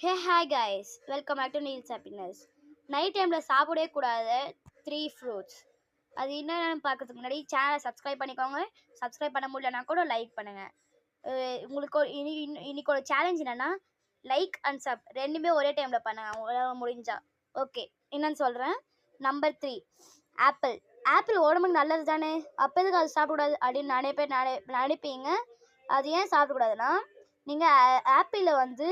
Hey, hi guys, welcome back to Neil's Happiness. Night டைமில் சாப்பிடவே கூடாத 3 ஃப்ரூட்ஸ். அது என்னென்னு பார்க்கறதுக்கு முன்னாடி சேனலை சப்ஸ்கிரைப் பண்ணிக்கோங்க. சப்ஸ்கிரைப் பண்ண முடியலனா கூட லைக் பண்ணுங்கள். உங்களுக்கு இன்னைக்கு ஒரு சேலஞ்ச் என்னென்னா லைக் அண்ட் சப் ரெண்டுமே ஒரே டைமில் பண்ணுங்கள் உங்களால் முடிஞ்சா. ஓகே, என்னன்னு சொல்கிறேன். Number 3, apple. ஆப்பிள் உடம்புக்கு நல்லது தானே, அப்போ எதுக்கு அது சாப்பிடக்கூடாது அப்படின்னு நிறைய பேர் நினைப்பீங்க. அது ஏன் சாப்பிடக்கூடாதுன்னா, நீங்கள் ஆப்பிளில் வந்து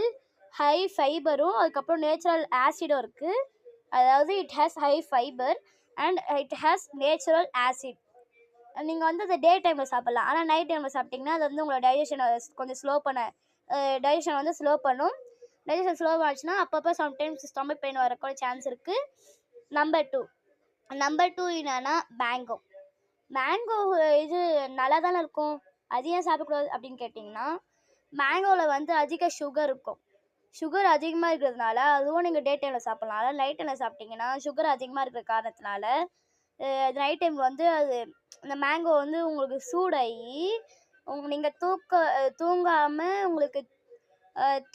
ஹை ஃபைபரும் அதுக்கப்புறம் நேச்சுரல் ஆசிடும் இருக்குது. அதாவது it has high fibre and it has natural acid. நீங்கள் வந்து அதை டே டைமில் சாப்பிட்லாம், ஆனால் நைட் டைமில் சாப்பிட்டிங்கன்னா அது வந்து உங்களோட டைஜஷனை கொஞ்சம் டைஜஷன் வந்து ஸ்லோ பண்ணும். டைஜஷன் ஸ்லோ ஆச்சுன்னா அப்பப்போ சம்டைம்ஸ் ஸ்டொமக் பெயின் வரக்கூட சான்ஸ் இருக்குது. நம்பர் டூ என்னன்னா மேங்கோ. இது நல்லா தானே இருக்கும், அது ஏன் சாப்பிடக்கூடாது அப்படின்னு கேட்டிங்கன்னா, மேங்கோவில் வந்து அதிக சுகர் இருக்கும். சுகர் அதிகமாக இருக்கிறதுனால அதுவும் நீங்கள் டே டைமில் சாப்பிட்லாம். அதாவது நைட் டைமில் சாப்பிட்டிங்கன்னா சுகர் அதிகமாக இருக்கிற காரணத்தினால நைட் டைமில் வந்து அது இந்த மேங்கோ வந்து உங்களுக்கு சூடாகி நீங்கள் தூங்காமல் உங்களுக்கு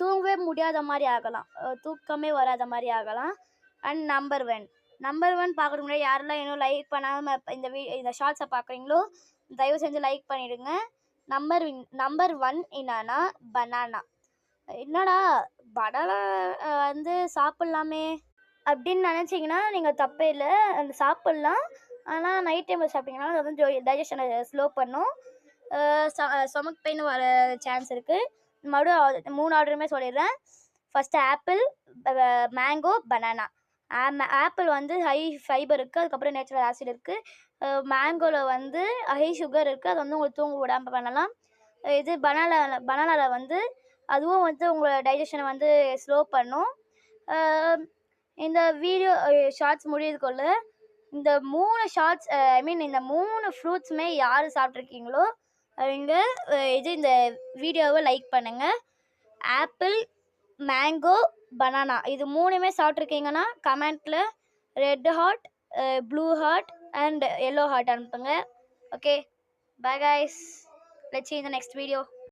தூங்கவே முடியாத மாதிரி ஆகலாம், தூக்கமே வராத மாதிரி ஆகலாம். அண்ட் நம்பர் ஒன் பார்க்குறதுக்கு முன்னாடி யாரெல்லாம் இன்னும் லைக் பண்ணாமல் இந்த ஷார்ட்ஸை பார்க்குறீங்களோ தயவு செஞ்சு லைக் பண்ணிவிடுங்க. நம்பர் 1 என்னன்னா பனானா. என்னடா பனானா வந்து சாப்பிட்லாமே அப்படின்னு நினச்சிங்கன்னா நீங்கள் தப்பே இல்லை, அது சாப்பிட்லாம். ஆனால் நைட் டைமில் சாப்பிட்டிங்கன்னா அது வந்து டைஜஷனை ஸ்லோ பண்ணும், ஸ்டொமக் பெயின் வர சான்ஸ் இருக்குது. மறுபடியும் 3 ஆர்டருமே சொல்லிடுறேன். First apple, mango, banana. Apple வந்து ஹை ஃபைபர் இருக்குது, அதுக்கப்புறம் நேச்சுரல் ஆசிட் இருக்குது. மேங்கோவில் வந்து ஹை சுகர் இருக்குது, அது வந்து உங்களுக்கு தூங்க விடாமல் பண்ணலாம். இது பனானாவில் வந்து அதுவும் வந்து உங்களோட டைஜஷனை வந்து ஸ்லோ பண்ணும். இந்த வீடியோ ஷார்ட்ஸ் முடியறதுக்குள்ள இந்த 3 ஃப்ரூட்ஸுமே யார் சாப்பிட்ருக்கீங்களோ அவங்க இந்த வீடியோவை லைக் பண்ணுங்கள். ஆப்பிள், மேங்கோ, பனானா இது 3மே சாப்பிட்ருக்கீங்கன்னா கமெண்ட்டில் red heart, blue heart and yellow heart அனுப்புங்க. Okay, bye guys, let's see in the next video.